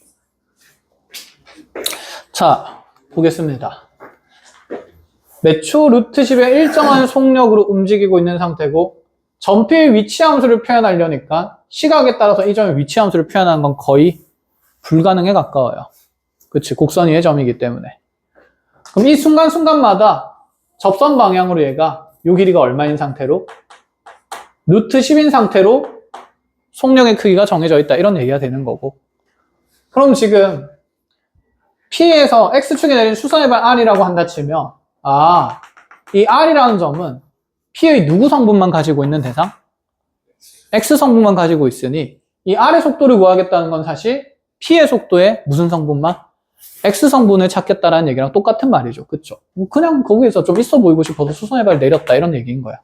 [SPEAKER 1] 자, 보겠습니다. 매초 루트 10의 일정한 속력으로 움직이고 있는 상태고 전피의 위치 함수를 표현하려니까 시각에 따라서 이 점의 위치 함수를 표현하는 건 거의 불가능에 가까워요. 그치, 곡선 위의 점이기 때문에. 그럼 이 순간순간마다 접선 방향으로 얘가 요 길이가 얼마인 상태로 루트 10인 상태로 속력의 크기가 정해져 있다, 이런 얘기가 되는 거고. 그럼 지금 P에서 X축에 내린 수선의 발 R이라고 한다 치면 이 R이라는 점은 P의 누구 성분만 가지고 있는 대상? X 성분만 가지고 있으니 이 R의 속도를 구하겠다는 건 사실 P의 속도의 무슨 성분만? X 성분을 찾겠다라는 얘기랑 똑같은 말이죠. 그쵸? 그냥 거기에서 좀 있어 보이고 싶어서 수선의 발 내렸다, 이런 얘기인 거야.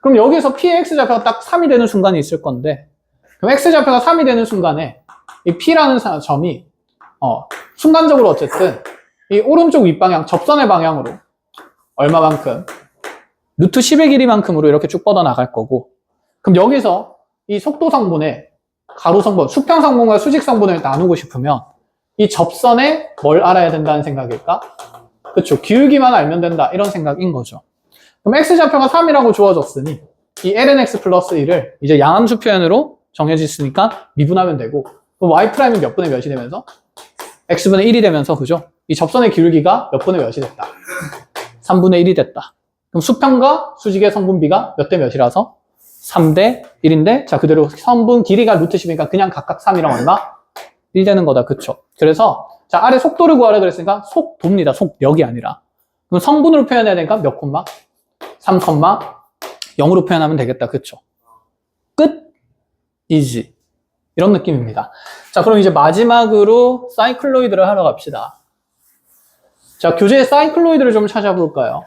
[SPEAKER 1] 그럼 여기서 P의 X좌표가 딱 3이 되는 순간이 있을 건데, 그럼 X좌표가 3이 되는 순간에 이 P라는 점이 순간적으로 어쨌든 이 오른쪽 윗방향, 접선의 방향으로 얼마만큼? 루트 10의 길이만큼으로 이렇게 쭉 뻗어나갈 거고, 그럼 여기서 이 속도 성분의 가로 성분, 수평 성분과 수직 성분을 나누고 싶으면 이 접선에 뭘 알아야 된다는 생각일까? 그쵸, 기울기만 알면 된다, 이런 생각인 거죠. 그럼 X좌표가 3이라고 주어졌으니 이 lnx 플러스 1을 이제 양함수 표현으로 정해졌으니까 미분하면 되고, 그럼 y'이 몇 분의 몇이 되면서? x분의 1이 되면서, 그죠? 이 접선의 기울기가 몇 분의 몇이 됐다? 3분의 1이 됐다. 그럼 수평과 수직의 성분비가 몇 대 몇이라서? 3대 1인데, 자, 그대로 성분 길이가 루트 10이니까 그냥 각각 3이랑 얼마? 1 되는 거다. 그쵸? 그래서, 자, 아래 속도를 구하라 그랬으니까 속도입니다. 속력이 아니라. 그럼 성분으로 표현해야 되니까 몇 콤마? 3 콤마 0으로 표현하면 되겠다. 그쵸? 끝? 이지. 이런 느낌입니다. 자, 그럼 이제 마지막으로 사이클로이드를 하러 갑시다. 자, 교재에 사이클로이드를 좀 찾아볼까요?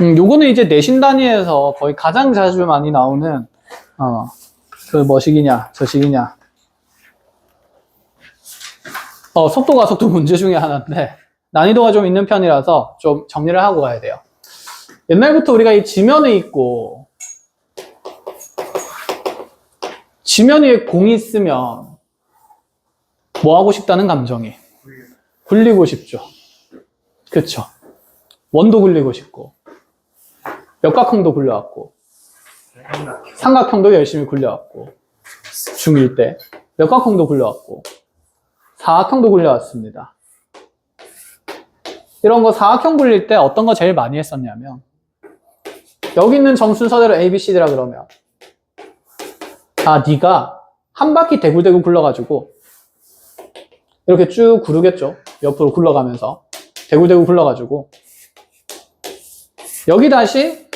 [SPEAKER 1] 요거는 이제 내신 단위에서 거의 가장 자주 많이 나오는, 그 뭐식이냐, 저식이냐. 속도가 속도 문제 중에 하나인데, 난이도가 좀 있는 편이라서 좀 정리를 하고 가야 돼요. 옛날부터 우리가 이 지면에 있고, 지면 위에 공이 있으면, 뭐 하고 싶다는 감정이? 굴리고 싶죠. 그쵸? 원도 굴리고 싶고, 역각형도 굴려왔고, 삼각형도 열심히 굴려왔고, 중1 때, 역각형도 굴려왔고, 사각형도 굴려왔습니다. 이런 거 사각형 굴릴 때 어떤 거 제일 많이 했었냐면 여기 있는 점 순서대로 A, B, C, D라 그러면 네가 한 바퀴 대굴대굴 굴러가지고 이렇게 쭉 구르겠죠. 옆으로 굴러가면서 대굴대굴 굴러가지고 여기 다시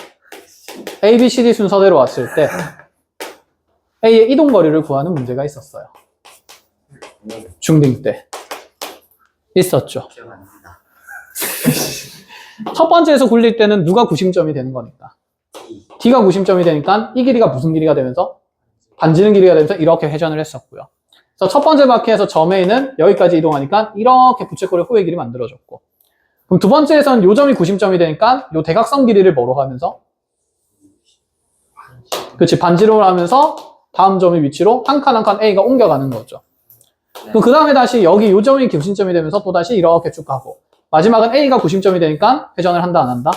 [SPEAKER 1] A, B, C, D 순서대로 왔을 때 A의 이동거리를 구하는 문제가 있었어요. 중딩 때 있었죠.
[SPEAKER 3] 기억 안 난다.
[SPEAKER 1] 첫 번째에서 굴릴 때는 누가 구심점이 되는 거니까 D가 구심점이 되니까 이 길이가 무슨 길이가 되면서 반지름 길이가 되면서 이렇게 회전을 했었고요. 그래서 첫 번째 바퀴에서 점 A는 여기까지 이동하니까 이렇게 부채꼴의 호의 길이 만들어졌고, 그럼 두 번째에서는 요 점이 구심점이 되니까 요 대각선 길이를 뭐로 하면서 그렇지, 반지름을 하면서 다음 점의 위치로 한 칸 한 칸 A가 옮겨가는 거죠. 그럼 그 다음에 다시 여기 요 점이 구심점이 되면서 또 다시 이렇게 쭉 가고, 마지막은 A가 구심점이 되니까 회전을 한다 안 한다?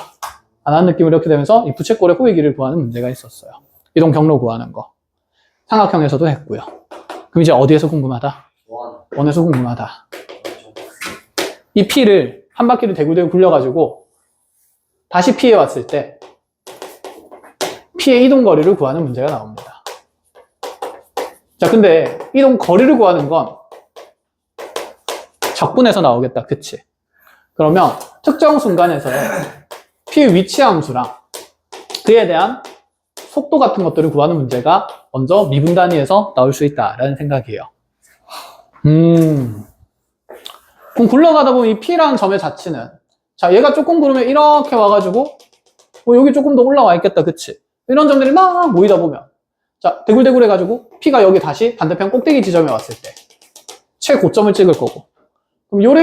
[SPEAKER 1] 안 하는 느낌으로 이렇게 되면서 이 부채꼴의 호의 길이를 구하는 문제가 있었어요. 이동 경로 구하는 거. 삼각형에서도 했고요. 그럼 이제 어디에서 궁금하다? 원에서 궁금하다. 이 P를 한 바퀴를 대굴대굴 굴려가지고 다시 P에 왔을 때 P의 이동 거리를 구하는 문제가 나옵니다. 자, 근데 이동 거리를 구하는 건 적분에서 나오겠다, 그치? 그러면 특정 순간에서의 P의 위치 함수랑 그에 대한 속도 같은 것들을 구하는 문제가 먼저 미분 단위에서 나올 수 있다라는 생각이에요. 그럼 굴러가다 보면 이 P라는 점의 자치는, 자, 얘가 조금 구르면 이렇게 와가지고 여기 조금 더 올라와 있겠다, 그치? 이런 점들이 막 모이다 보면, 자, 대굴대굴 해가지고 P가 여기 다시 반대편 꼭대기 지점에 왔을 때 최고점을 찍을 거고, 그럼 요래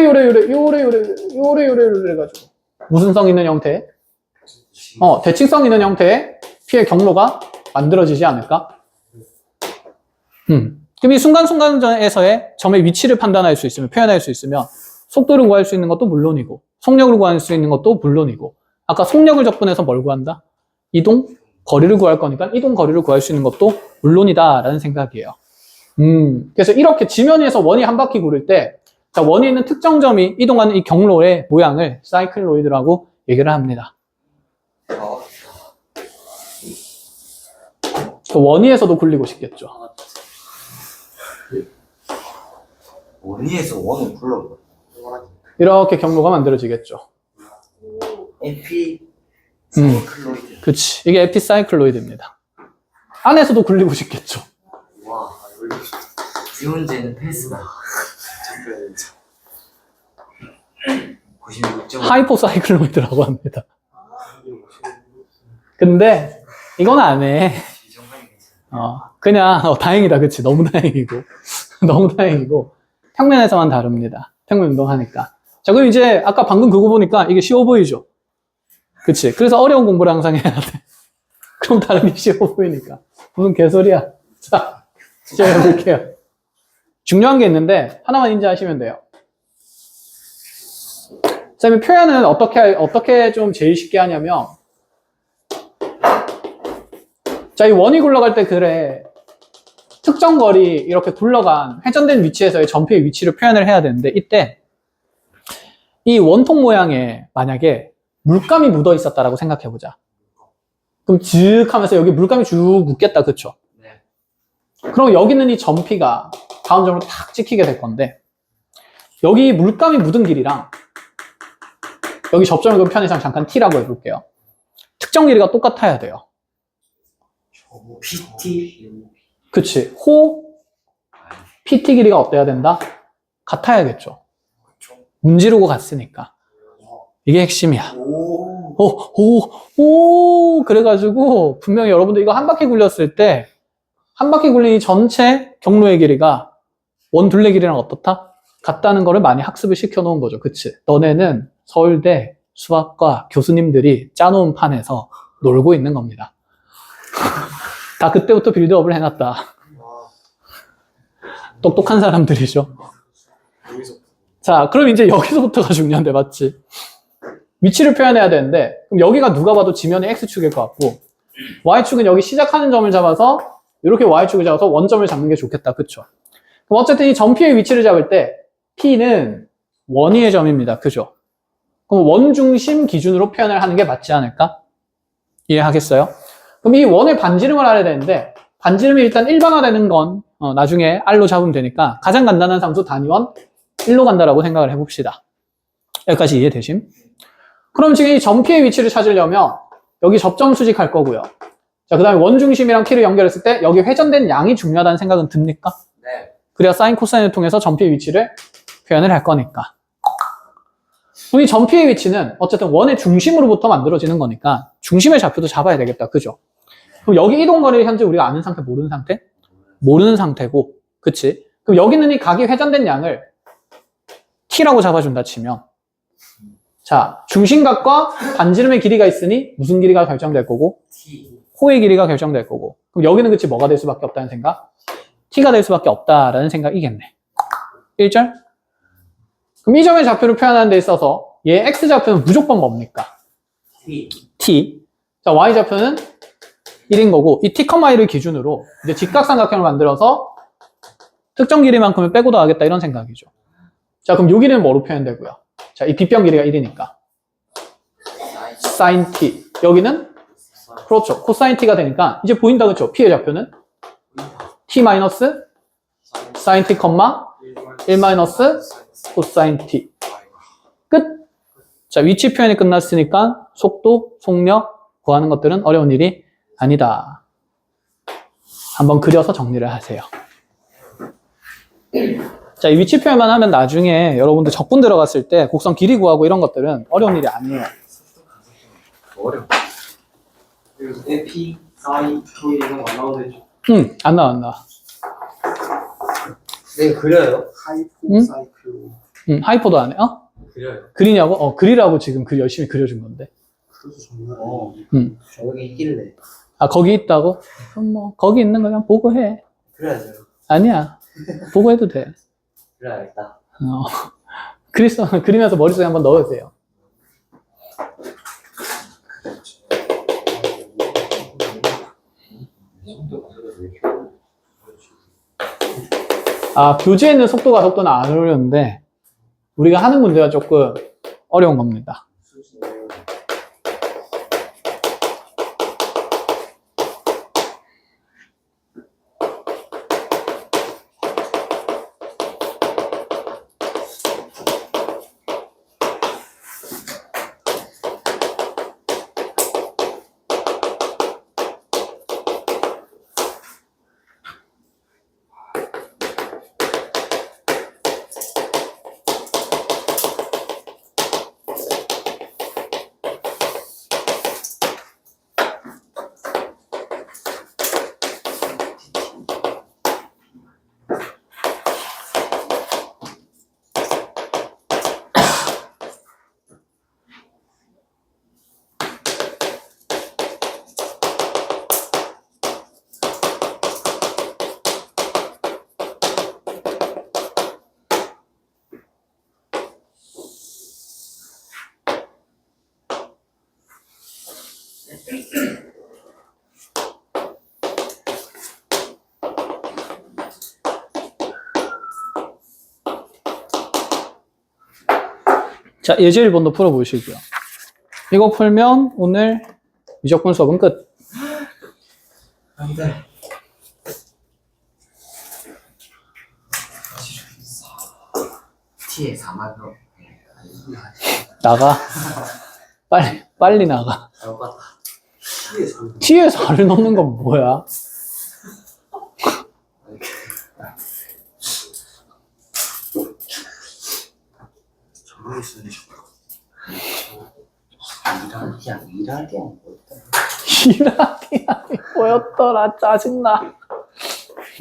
[SPEAKER 1] 해가지고 무슨 성 있는 형태? 대칭성 있는 형태의 P의 경로가 만들어지지 않을까? 그럼 이 순간순간에서의 점의 위치를 판단할 수 있으면, 표현할 수 있으면 속도를 구할 수 있는 것도 물론이고 속력을 구할 수 있는 것도 물론이고, 아까 속력을 적분해서 뭘 구한다? 이동 거리를 구할 거니까 이동 거리를 구할 수 있는 것도 물론이다 라는 생각이에요. 그래서 이렇게 지면에서 원이 한 바퀴 구를 때, 자, 원이 있는 특정 점이 이동하는 이 경로의 모양을 사이클로이드라고 얘기를 합니다. 원위에서도 굴리고 싶겠죠.
[SPEAKER 3] 원위에서 원을 굴러버려.
[SPEAKER 1] 이렇게 경로가 만들어지겠죠.
[SPEAKER 3] 에피 사이클로이드.
[SPEAKER 1] 그치. 이게 에피사이클로이드입니다. 안에서도 굴리고 싶겠죠.
[SPEAKER 3] 와, 이 문제는 패스다. 96점.
[SPEAKER 1] 하이포사이클로이드라고 합니다. 근데 이건 안 해. 그냥 다행이다, 그치? 너무 다행이고 너무 다행이고 평면에서만 다릅니다. 평면 운동하니까. 자, 그럼 이제 아까 방금 그거 보니까 이게 쉬워 보이죠? 그치? 그래서 어려운 공부를 항상 해야 돼. 그럼 다른 게 쉬워 보이니까. 무슨 개소리야. 자, 시작해볼게요. 중요한 게 있는데 하나만 인지하시면 돼요. 쌤이 표현은 어떻게 좀 제일 쉽게 하냐면, 자, 이 원이 굴러갈 때 그래, 특정 거리 이렇게 굴러간 회전된 위치에서의 점피의 위치를 표현을 해야 되는데, 이때 이 원통 모양에 만약에 물감이 묻어 있었다라고 생각해보자. 그럼 쭉 하면서 여기 물감이 쭉 묻겠다, 그쵸?
[SPEAKER 3] 네.
[SPEAKER 1] 그럼 여기 있는 이 점피가 다음 점으로 탁 찍히게 될 건데, 여기 물감이 묻은 길이랑 여기 접점의 편의상 잠깐 T라고 해볼게요. 특정 길이가 똑같아야 돼요.
[SPEAKER 3] PT.
[SPEAKER 1] 그치. PT 길이가 어때야 된다? 같아야겠죠. 문지르고 갔으니까. 이게 핵심이야. 그래가지고 분명히 여러분들 이거 한 바퀴 굴렸을 때 한 바퀴 굴린 이 전체 경로의 길이가 원 둘레 길이랑 어떻다? 같다는 거를 많이 학습을 시켜놓은 거죠. 그치? 너네는 서울대 수학과 교수님들이 짜놓은 판에서 놀고 있는 겁니다. 다 그때부터 빌드업을 해놨다. 똑똑한 사람들이죠. 자, 그럼 이제 여기서부터가 중요한데, 맞지? 위치를 표현해야 되는데, 그럼 여기가 누가 봐도 지면의 X축일 것 같고, Y축은 여기 시작하는 점을 잡아서 이렇게 Y축을 잡아서 원점을 잡는 게 좋겠다. 그쵸? 그럼 어쨌든 이 점 P의 위치를 잡을 때 P는 원위의 점입니다. 그죠? 그럼 원 중심 기준으로 표현을 하는 게 맞지 않을까? 이해하겠어요? 그럼 이 원의 반지름을 알아야 되는데 반지름이 일단 일반화되는 건 나중에 R로 잡으면 되니까 가장 간단한 상수 단위원 1로 간다라고 생각을 해봅시다. 여기까지 이해되심? 그럼 지금 이 점피의 위치를 찾으려면 여기 접점 수직할 거고요. 자, 그 다음에 원중심이랑 T를 연결했을 때 여기 회전된 양이 중요하다는 생각은 듭니까?
[SPEAKER 2] 네.
[SPEAKER 1] 그래야 사인, 코사인을 통해서 점피의 위치를 표현을 할 거니까. 그럼 이 점피의 위치는 어쨌든 원의 중심으로부터 만들어지는 거니까 중심의 좌표도 잡아야 되겠다. 그죠? 그럼 여기 이동거리를 현재 우리가 아는 상태, 모르는 상태? 모르는 상태고, 그치? 그럼 여기 있는 이 각이 회전된 양을 T라고 잡아준다 치면 자, 중심각과 반지름의 길이가 있으니 무슨 길이가 결정될 거고?
[SPEAKER 2] T.
[SPEAKER 1] 호의 길이가 결정될 거고. 그럼 여기는 그치 뭐가 될 수밖에 없다는 생각? T가 될 수밖에 없다라는 생각이겠네. 1절? 그럼 이 점의 좌표를 표현하는 데 있어서 얘 X좌표는 무조건 뭡니까?
[SPEAKER 2] T.
[SPEAKER 1] T. 자, Y좌표는 1인 거고 이 T, 1을 기준으로 이제 직각삼각형을 만들어서 특정 길이만큼을 빼고 더하겠다 이런 생각이죠. 자, 그럼 요 길이는 뭐로 표현되고요? 자, 이 빗변 길이가 1이니까 sin t. 여기는 그렇죠. 코사인 t가 되니까 이제 보인다 그렇죠? p의 좌표는 t 마이너스 sin t, 1 마이너스 코사인 t. 끝. 자, 위치 표현이 끝났으니까 속도, 속력 구하는 것들은 어려운 일이 아니다. 한번 그려서 정리를 하세요. 자, 이 위치 표현만 하면 나중에 여러분들 적분 들어갔을 때 곡선 길이 구하고 이런 것들은 어려운 일이 아니에요.
[SPEAKER 2] 어려워. 그리고 AP, 사인, Q 이런 거 안 나오는데
[SPEAKER 1] 안 나와, 안 나와.
[SPEAKER 3] 네, 그려요.
[SPEAKER 2] 하이포,
[SPEAKER 1] 응?
[SPEAKER 2] 사이클
[SPEAKER 1] 하이퍼도 안 해?
[SPEAKER 2] 그려요.
[SPEAKER 1] 그리냐고? 그리라고 지금 열심히 그려준 건데.
[SPEAKER 2] 그래서 정말
[SPEAKER 3] 여기 있길래.
[SPEAKER 1] 아, 거기 있다고? 그럼 뭐, 거기 있는 거 그냥 보고 해.
[SPEAKER 3] 그래야죠.
[SPEAKER 1] 아니야. 보고 해도 돼.
[SPEAKER 3] 그래야겠다.
[SPEAKER 1] 그리면서 머릿속에 한번 넣으세요. 아, 교재에는 속도가 속도는 안 어려운데, 우리가 하는 문제가 조금 어려운 겁니다. 자, 예제 1번도 풀어보시고요. 이거 풀면 오늘 미적분 수업은 끝.
[SPEAKER 2] 안 돼. T에 4만 원.
[SPEAKER 1] 나가. 빨리 나가.
[SPEAKER 3] 잘 봤다.
[SPEAKER 1] T에 4를 넣는 건 뭐야?
[SPEAKER 3] 일하게 안 보였다.
[SPEAKER 1] 일하기 아니 보였더라. 짜증나.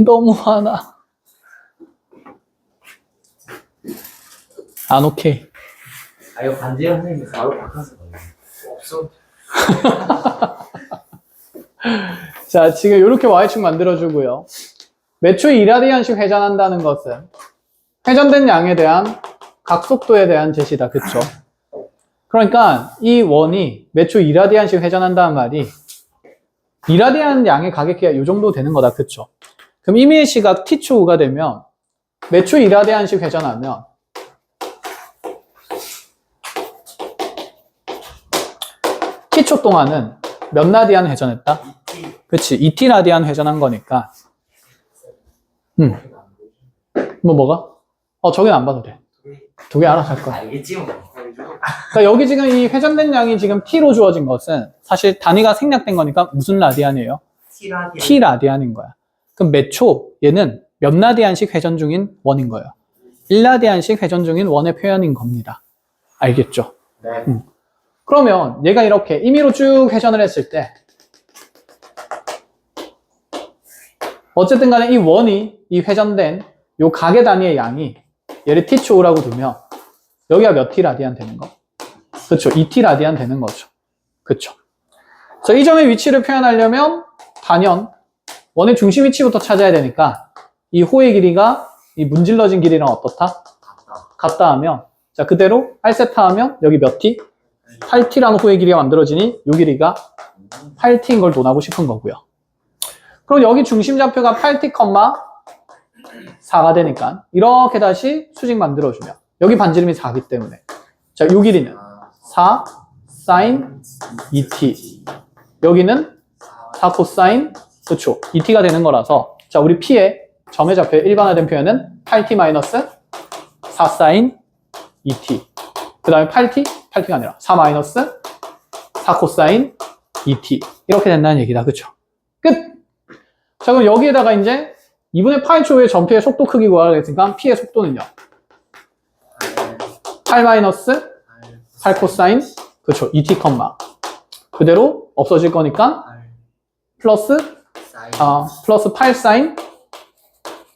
[SPEAKER 1] 너무 화나. 안 오케이.
[SPEAKER 3] 아, 이거 반지름 선생님이 바로 바꿔서 가요.
[SPEAKER 2] 없어.
[SPEAKER 1] 자, 지금 이렇게 Y축 만들어주고요. 몇 초에 2라디안씩 회전한다는 것은 회전된 양에 대한 각속도에 대한 제시다. 그쵸? 그러니까 이 원이 몇 초 2라디안씩 회전한다는 말이 2라디안 양의 가격기가 이 정도 되는 거다. 그쵸? 그럼 임의의 시각 T초가 되면 몇 초 2라디안씩 회전하면 t초 동안은 몇 라디안 회전했다? 그치, 2t 라디안 회전한 거니까. 뭐가? 저긴 안 봐도 돼. 두 개 알아서 할 거야.
[SPEAKER 3] 알겠지 뭐.
[SPEAKER 1] 그러니까 여기 지금 이 회전된 양이 지금 t로 주어진 것은 사실 단위가 생략된 거니까 무슨 라디안이에요? t 라디안인 거야. 그럼 몇 초? 얘는 몇 라디안씩 회전 중인 원인 거예요. 1라디안씩 회전 중인 원의 표현인 겁니다. 알겠죠?
[SPEAKER 2] 네.
[SPEAKER 1] 그러면 얘가 이렇게 임의로 쭉 회전을 했을 때 어쨌든 간에 이 원이 이 회전된 요 각의 단위의 양이 얘를 t초라고 두면 여기가 몇 t 라디안 되는 거? 그렇죠. 2t 라디안 되는 거죠. 그렇죠. 그래서 이 점의 위치를 표현하려면 단연 원의 중심 위치부터 찾아야 되니까 이 호의 길이가 이 문질러진 길이랑 어떻다? 같다 하면 자 그대로 8세타 하면 여기 몇 t? 8t라는 호의 길이가 만들어지니 이 길이가 8t인 걸 논하고 싶은 거고요. 그럼 여기 중심 좌표가 8t, 4가 되니까 이렇게 다시 수직 만들어주면 여기 반지름이 4기 때문에 자, 이 길이는 4 sin 2t 여기는 4 코사인 그렇죠. 2t가 되는 거라서 자 우리 p의 점의 좌표의 일반화된 표현은 8t 마이너스 4 sin 2t 그 다음에 8t가 아니라 4 마이너스 4 코사인 2t 이렇게 된다는 얘기다. 그렇죠? 끝! 자 그럼 여기에다가 이제 2분의 파이 초의 전피의 속도 크기 구하라 했으니까 p의 속도는요 8 마이너스 8 코사인 그렇죠 2t 그대로 없어질 거니까 플러스 8 사인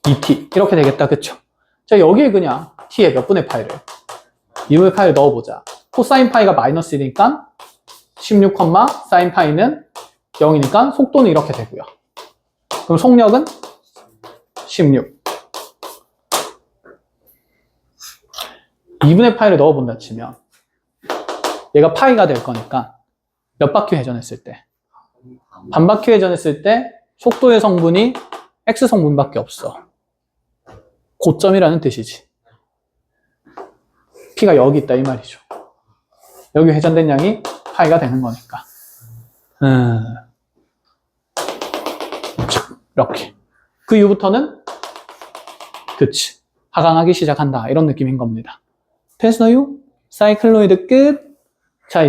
[SPEAKER 1] 2t 이렇게 되겠다. 그쵸? 자 여기에 그냥 t의 몇 분의 파이를 2분의 파이를 넣어보자. 코사인 파이가 마이너스 1이니까 16, 사인 파이는 0이니까 속도는 이렇게 되고요. 그럼 속력은 16 2분의 파이를 넣어본다 치면 얘가 파이가 될 거니까 몇 바퀴 회전했을 때? 반 바퀴 회전했을 때 속도의 성분이 x 성분밖에 없어. 고점이라는 뜻이지. p가 여기 있다 이 말이죠. 여기 회전된 양이 파이가 되는 거니까. 이렇게. 그 이후부터는 그치 하강하기 시작한다 이런 느낌인 겁니다. 됐어요? 사이클로이드 끝. 자 이제